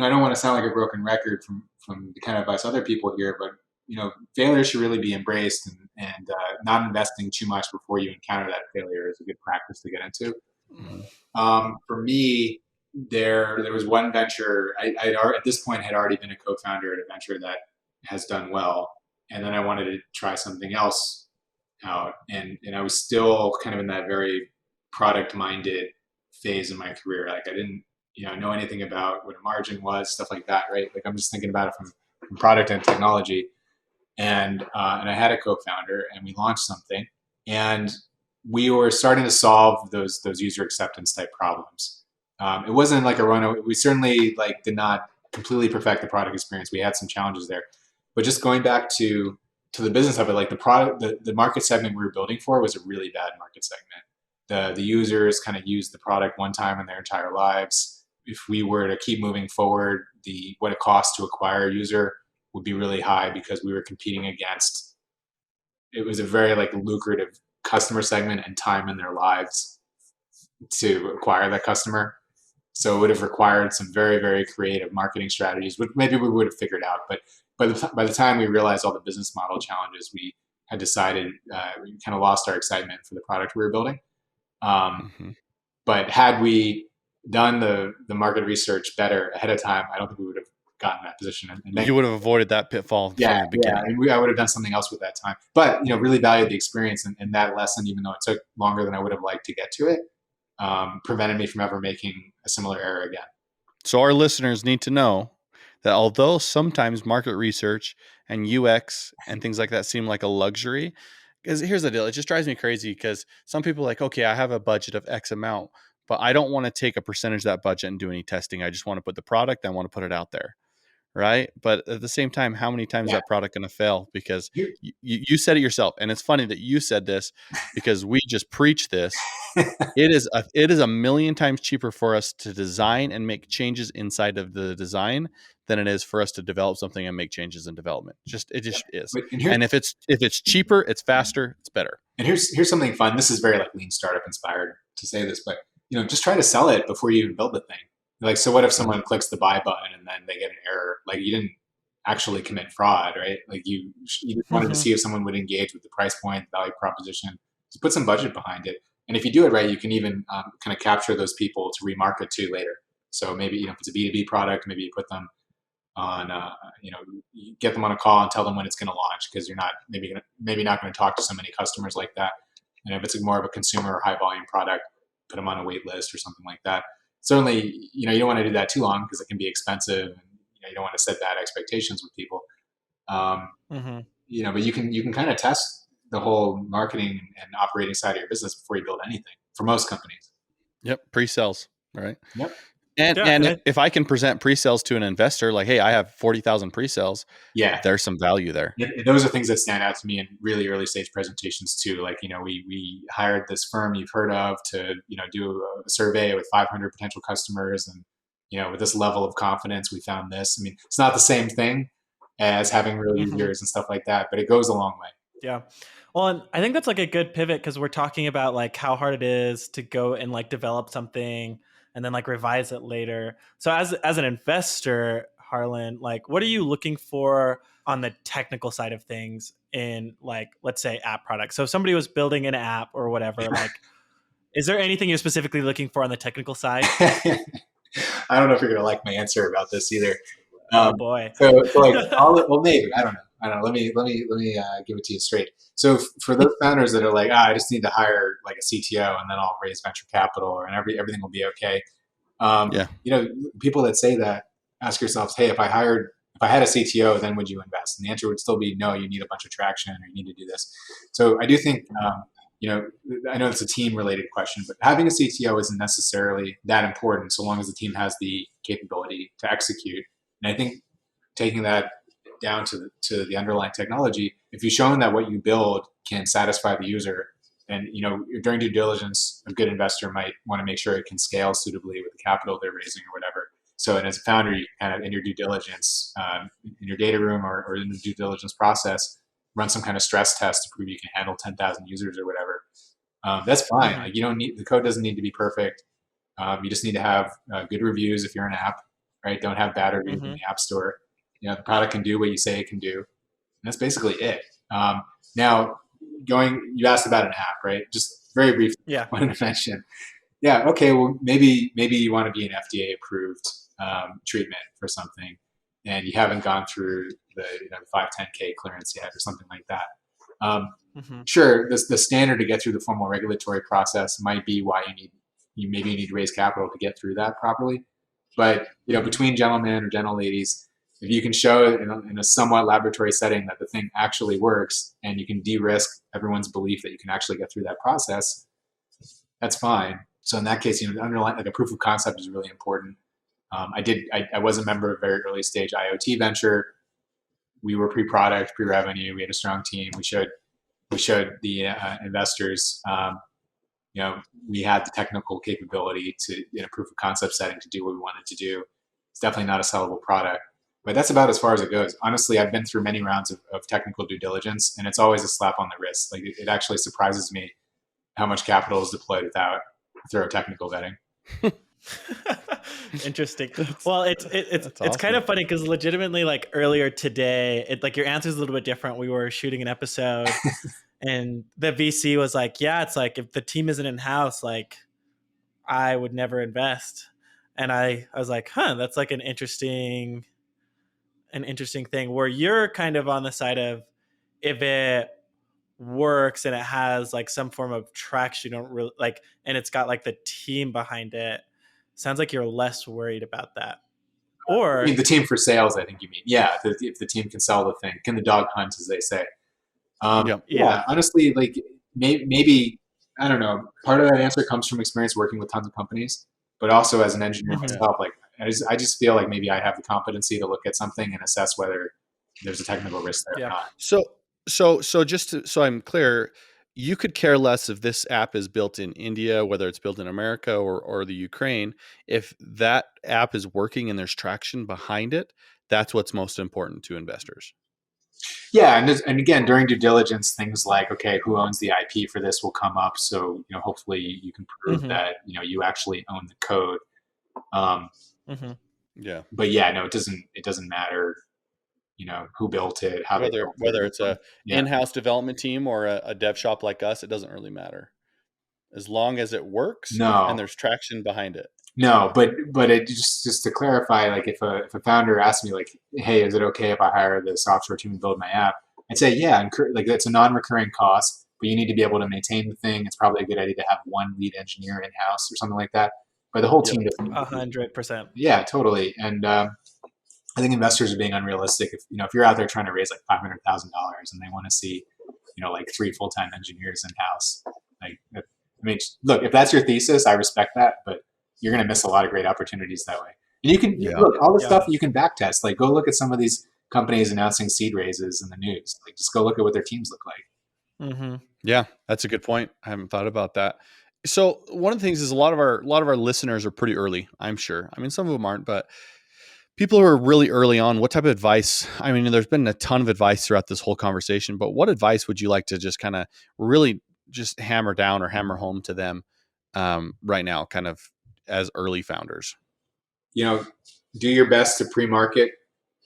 I don't want to sound like a broken record from the kind of us other people here, but failure should really be embraced and not investing too much before you encounter that failure is a good practice to get into. For me, there was one venture. I at this point had already been a co-founder at a venture that has done well, and then I wanted to try something else out, and I was still kind of in that very product-minded phase in my career. Like I didn't know anything about what a margin was, stuff like that, right? Like I'm just thinking about it from product and technology, and I had a co-founder, and we launched something, and we were starting to solve those user acceptance type problems. It wasn't like a runaway. We certainly did not completely perfect the product experience. We had some challenges there, but just going back to the business of it, like the product, the market segment we were building for was a really bad market segment. the users kind of use the product one time in their entire lives. If we were to keep moving forward, what it costs to acquire a user would be really high because we were competing against, it was a very like lucrative customer segment and time in their lives to acquire that customer. So it would have required some very, very creative marketing strategies, which maybe we would have figured out. But by the time we realized all the business model challenges, we had decided we kind of lost our excitement for the product we were building. But had we done the market research better ahead of time, I don't think we would have gotten in that position. And you would have avoided that pitfall from the beginning. And I would have done something else with that time. But really valued the experience and that lesson, even though it took longer than I would have liked to get to it. Prevented me from ever making a similar error again. So our listeners need to know that although sometimes market research and UX and things like that seem like a luxury, because here's the deal, it just drives me crazy because some people are like, okay, I have a budget of X amount, but I don't want to take a percentage of that budget and do any testing. I just want to put the product, I want to put it out there. Right. But at the same time, how many times is that product going to fail? Because you said it yourself. And it's funny that you said this because we just preach this. It is a million times cheaper for us to design and make changes inside of the design than it is for us to develop something and make changes in development. It just is. And if it's cheaper, it's faster, it's better. And here's something fun. This is very like lean startup inspired to say this, but just try to sell it before you even build the thing. Like, so what if someone clicks the buy button and then they get an error? Like, you didn't actually commit fraud, right? Like you just wanted to see if someone would engage with the price point, value proposition. Just put some budget behind it. And if you do it right, you can even kind of capture those people to remarket to later. So maybe, if it's a B2B product, maybe you put them on, you get them on a call and tell them when it's going to launch because you're not maybe not going to talk to so many customers like that. And if it's more of a consumer or high volume product, put them on a wait list or something like that. Certainly, you don't want to do that too long because it can be expensive, and you don't want to set bad expectations with people. But you can kind of test the whole marketing and operating side of your business before you build anything. For most companies. Yep, pre-sales, right? Yep. And if I can present pre-sales to an investor, like, hey, I have 40,000 pre-sales. Yeah, there's some value there. Those are things that stand out to me in really early stage presentations too. Like, we hired this firm you've heard of to, do a survey with 500 potential customers, and with this level of confidence, we found this. I mean, it's not the same thing as having real users and stuff like that, but it goes a long way. Yeah. Well, and I think that's like a good pivot because we're talking about like how hard it is to go and like develop something and then like revise it later. So as an investor, Harlan, like what are you looking for on the technical side of things in like, let's say app products? So if somebody was building an app or whatever, like, is there anything you're specifically looking for on the technical side? I don't know if you're going to like my answer about this either. Oh boy. So like, well, maybe, I don't know. Let me give it to you straight. So for those founders that are like, I just need to hire like a CTO and then I'll raise venture capital and everything will be okay. People that say that, ask yourselves, hey, if I had a CTO, then would you invest? And the answer would still be no. You need a bunch of traction, or you need to do this. So I do think, I know it's a team related question, but having a CTO isn't necessarily that important so long as the team has the capability to execute. And I think taking that down to the underlying technology, if you've shown that what you build can satisfy the user, and during due diligence, a good investor might want to make sure it can scale suitably with the capital they're raising or whatever. So, and as a founder, you kind of in your due diligence, in your data room or in the due diligence process, run some kind of stress test to prove you can handle 10,000 users or whatever. That's fine. Like, the code doesn't need to be perfect. You just need to have good reviews if you're an app, right? Don't have bad reviews in the app store. The product can do what you say it can do. And that's basically it. Now, you asked about an app, right? Just very briefly, I wanted to mention. Yeah, okay, well, maybe you want to be an FDA approved treatment for something, and you haven't gone through the 510K clearance yet or something like that. Sure, the standard to get through the formal regulatory process might be why you need to raise capital to get through that properly. But between gentlemen or gentle ladies, if you can show in a somewhat laboratory setting that the thing actually works, and you can de-risk everyone's belief that you can actually get through that process, that's fine. So in that case, underlying like a proof of concept is really important. I was a member of a very early stage IoT venture. We were pre-product, pre-revenue. We had a strong team. We showed the investors we had the technical capability to, in a proof of concept setting, to do what we wanted to do. It's definitely not a sellable product, but that's about as far as it goes. Honestly, I've been through many rounds of technical due diligence, and it's always a slap on the wrist. Like, it actually surprises me how much capital is deployed without thorough technical vetting. Interesting. Well, it's awesome. kind of funny because legitimately, like earlier today, like your answer is a little bit different. We were shooting an episode, and the VC was like, "Yeah, it's like if the team isn't in house, like I would never invest." And I was like, "Huh, that's like an interesting thing." Where you're kind of on the side of if it works and it has like some form of traction, you don't really like, and it's got like the team behind it. Sounds like you're less worried about that. Or I mean, the team for sales, I think you mean. Yeah, if the team can sell the thing, can the dog hunt, as they say. Yeah, honestly, like maybe, I don't know. Part of that answer comes from experience working with tons of companies, but also as an engineer myself, like I just feel like maybe I have the competency to look at something and assess whether there's a technical risk there or not. So just so I'm clear, you could care less if this app is built in India, whether it's built in America or the Ukraine. If that app is working and there's traction behind it, that's what's most important to investors. Yeah, and again, during due diligence, things like, okay, who owns the IP for this will come up. So hopefully you can prove that you actually own the code. Yeah, but yeah, no, it doesn't matter. Who built it, how whether it's a in-house development team or a dev shop like us, it doesn't really matter as long as it works and there's traction behind it. No, but it just to clarify, like if a founder asks me like, hey, is it okay if I hire this offshore team to build my app? I'd say, yeah, like it's a non-recurring cost, but you need to be able to maintain the thing. It's probably a good idea to have one lead engineer in-house or something like that. But the whole team, 100%. Yeah, totally. And I think investors are being unrealistic. If you're out there trying to raise like $500,000 and they want to see, like 3 full-time engineers in house, like, I mean, look, if that's your thesis, I respect that, but you're going to miss a lot of great opportunities that way. And you can look all the stuff you can backtest. Like, go look at some of these companies announcing seed raises in the news. Like, just go look at what their teams look like. Yeah, that's a good point. I haven't thought about that. So one of the things is a lot of our listeners are pretty early, I'm sure. I mean, some of them aren't, but people who are really early on, what type of advice? I mean, there's been a ton of advice throughout this whole conversation, but what advice would you like to just kind of really just hammer down or hammer home to them right now, kind of as early founders? Do your best to pre-market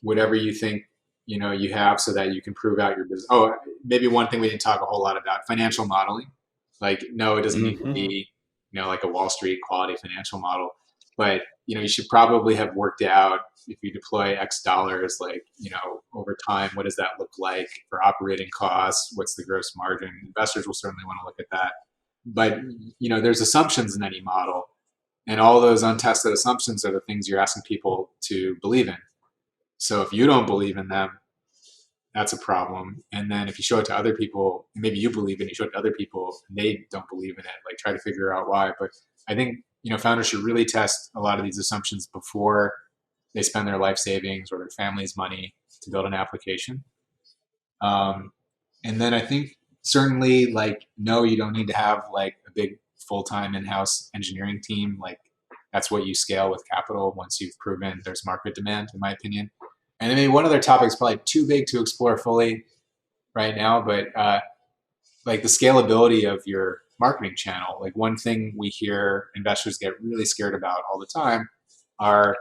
whatever you think, you have, so that you can prove out your business. Oh, maybe one thing we didn't talk a whole lot about: financial modeling. Like, no, it doesn't need to be, like a Wall Street quality financial model, but you should probably have worked out, if you deploy X dollars, like, over time, what does that look like for operating costs? What's the gross margin? Investors will certainly want to look at that. But, there's assumptions in any model, and all those untested assumptions are the things you're asking people to believe in. So if you don't believe in them, that's a problem. And then if you show it to other people, maybe you believe in it, you show it to other people and they don't believe in it, like, try to figure out why. But I think, founders should really test a lot of these assumptions before they spend their life savings or their family's money to build an application. And then I think certainly, like, no, you don't need to have like a big full-time in-house engineering team. Like, that's what you scale with capital once you've proven there's market demand, in my opinion. And I mean, one other topic is probably too big to explore fully right now, but like the scalability of your marketing channel. Like, one thing we hear investors get really scared about all the time are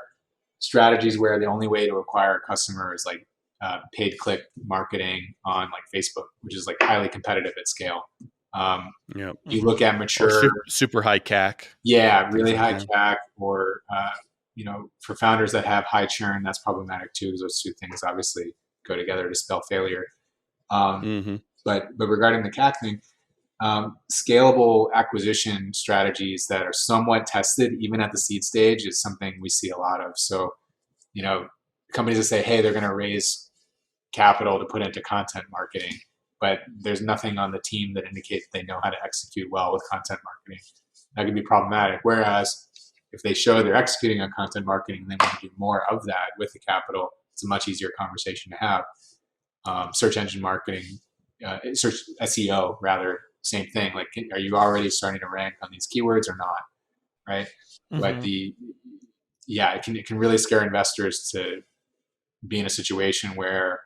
strategies where the only way to acquire a customer is like paid click marketing on like Facebook, which is like highly competitive at scale. You look at mature, super high CAC. Yeah, really high CAC, or for founders that have high churn, that's problematic too, because those two things obviously go together to spell failure. But regarding the CAC thing, scalable acquisition strategies that are somewhat tested, even at the seed stage, is something we see a lot of. So, companies that say, hey, they're going to raise capital to put into content marketing, but there's nothing on the team that indicates they know how to execute well with content marketing. That can be problematic. Whereas if they show they're executing on content marketing and they want to do more of that with the capital, it's a much easier conversation to have. Search engine marketing, search SEO rather, same thing. Like, are you already starting to rank on these keywords or not? Right. But it can really scare investors to be in a situation where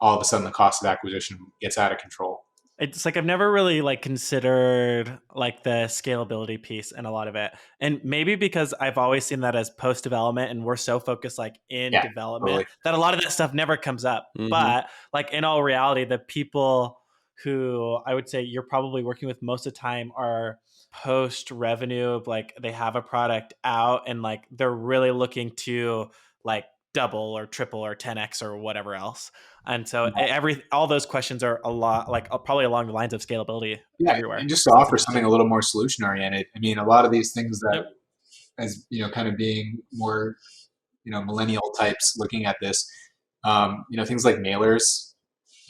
all of a sudden the cost of acquisition gets out of control. It's like I've never really like considered like the scalability piece in a lot of it. And maybe because I've always seen that as post development and we're so focused like in development Totally. that a lot of that stuff never comes up. But like in all reality, the people who I would say you're probably working with most of the time are post revenue, like they have a product out and like they're really looking to like double or triple or 10x or whatever else. And so all those questions are a lot like probably along the lines of scalability everywhere. And just to offer something a little more solution oriented. I mean, a lot of these things that, as you know, kind of being more, millennial types looking at this, things like mailers,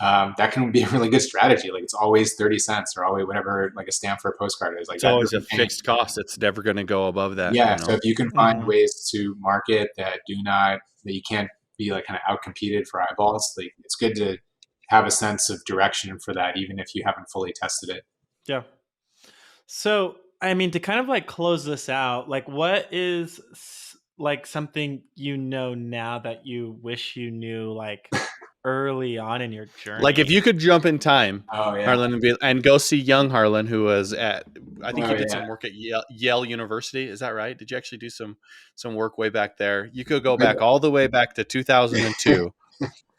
that can be a really good strategy. Like it's always 30 cents or always whatever, like a stamp for a postcard is. Like it's always a fixed cost. It's never going to go above that. Yeah. So if you can find ways to market that you can't be like kind of out competed for eyeballs, like it's good to have a sense of direction for that, even if you haven't fully tested it. Yeah. So, I mean, to kind of like close this out, like what is like something now that you wish you knew like early on in your journey? Like if you could jump in time, Harlan, and go see young Harlan, who was I think he did some work at Yale University. Is that right? Did you actually do some work way back there? You could go back all the way back to 2002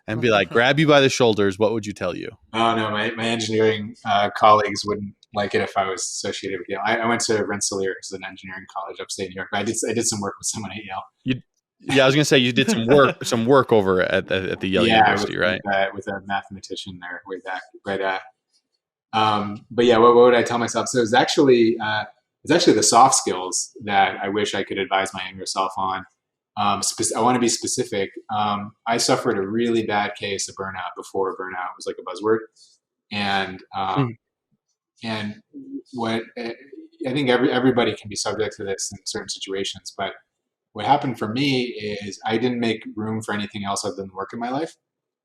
and be like, grab you by the shoulders. What would you tell you? Oh no, my engineering colleagues wouldn't like it if I was associated with Yale. I went to Rensselaer, which is an engineering college upstate New York. But I did some work with someone at Yale. Yeah, I was gonna say you did some work over at the Yale University, right? With a mathematician there way back. But yeah, what would I tell myself? So it's actually the soft skills that I wish I could advise my younger self on. I want to be specific. I suffered a really bad case of burnout before burnout was like a buzzword, and what I think everybody can be subject to this in certain situations, but what happened for me is I didn't make room for anything else other than work in my life.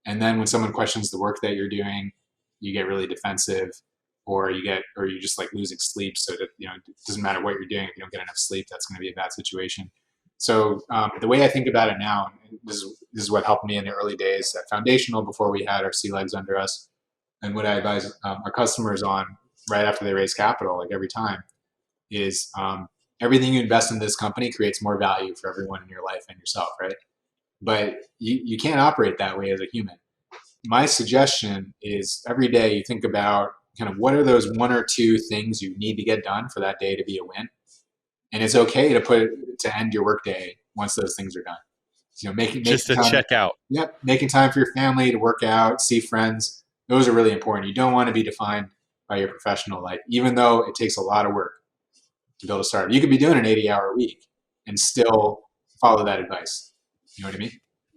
And then when someone questions the work that you're doing, you get really defensive, or you just like losing sleep. So that, it doesn't matter what you're doing. If you don't get enough sleep, that's going to be a bad situation. So the way I think about it now, and this is what helped me in the early days at Foundational before we had our sea legs under us, and what I advise our customers on right after they raise capital, like every time, is everything you invest in this company creates more value for everyone in your life and yourself, right? But you can't operate that way as a human. My suggestion is every day you think about kind of what are those one or two things you need to get done for that day to be a win. And it's okay to end your workday once those things are done. Making time, check out. Yep, making time for your family, to work out, see friends. Those are really important. You don't want to be defined by your professional life, even though it takes a lot of work to build a startup. You could be doing an 80-hour week and still follow that advice. You know what I mean?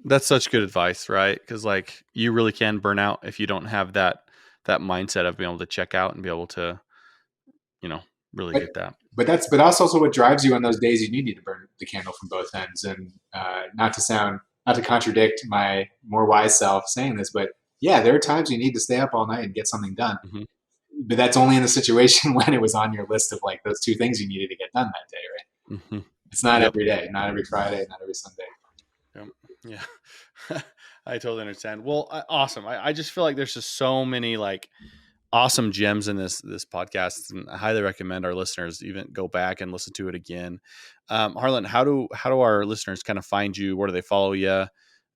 That's such good advice, right? Because like you really can burn out if you don't have that mindset of being able to check out and be able to, really get that. But that's also what drives you on those days you need to burn the candle from both ends. And not to contradict my more wise self saying this, but yeah, there are times you need to stay up all night and get something done. Mm-hmm. But that's only in the situation when it was on your list of like those two things you needed to get done that day, right? Mm-hmm. It's not every day, not every Friday, not every Sunday. Yeah, I totally understand. Well, awesome. I just feel like there's just so many like awesome gems in this podcast, and I highly recommend our listeners even go back and listen to it again. Harlan, how do our listeners kind of find you? Where do they follow you?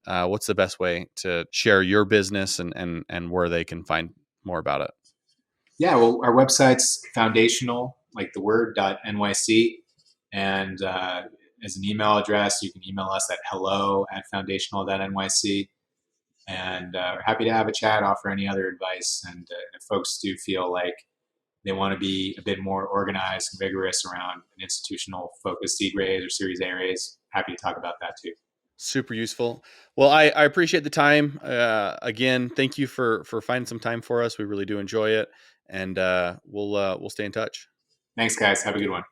What's the best way to share your business and where they can find more about it? Yeah, well, our website's foundational, like the word .nyc, and as an email address, you can email us at hello@foundational.nyc. And we're happy to have a chat, offer any other advice. And if folks do feel like they want to be a bit more organized and vigorous around an institutional focused seed raise or Series A raise, happy to talk about that too. Super useful. Well, I appreciate the time. Again, thank you for finding some time for us. We really do enjoy it. And we'll stay in touch. Thanks, guys. Have a good one.